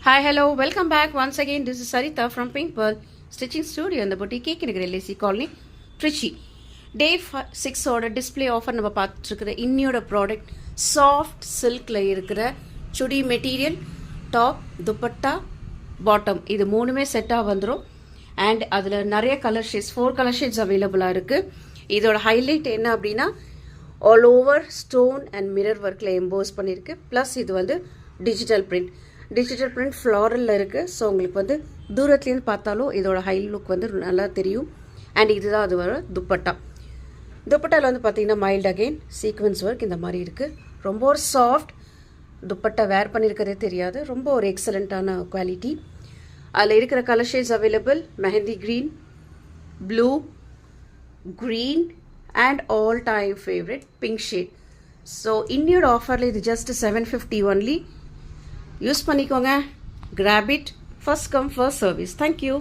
Hi, hello, welcome back once again. This is Sarita from Pink Pearl Stitching Studio in the boutique in LAC Colony, Trichy. Day 6 ஓட display offer நம்ம பார்த்துருக்குற இன்னியோட product soft சில்கில் இருக்கிற சுடி material top dupatta bottom இது மூணுமே செட்டாக வந்துடும். And அதில் நிறைய colour shades 4 colour shades அவைலபிளாக இருக்குது. இதோட ஹைலைட் என்ன அப்படின்னா all over stone and mirror ஒர்க்கில் எம்போஸ் பண்ணியிருக்கு. ப்ளஸ் இது வந்து டிஜிட்டல் பிரிண்ட் ஃப்ளாரலில் இருக்குது. ஸோ உங்களுக்கு வந்து தூரத்துலேருந்து பார்த்தாலும் இதோட ஹை லுக் வந்து நல்லா தெரியும். அண்ட் இதுதான் அது வர துப்பட்டாவில் வந்து பார்த்திங்கன்னா மைல்ட் அகெயின் சீக்வன்ஸ் ஒர்க் இந்த மாதிரி இருக்குது. ரொம்ப ஒரு சாஃப்ட் துப்பட்டா வேர் பண்ணியிருக்கிறதே தெரியாது. ரொம்ப ஒரு எக்ஸலண்ட்டான குவாலிட்டி. அதில் இருக்கிற colour shades available mehndi green, blue, green and all time favourite pink shade. So இன்னியோட ஆஃபரில் இது ஜஸ்ட் $750 ஒன்லி. யூஸ் பண்ணிக்கோங்க. Grab it. First come first service. Thank you.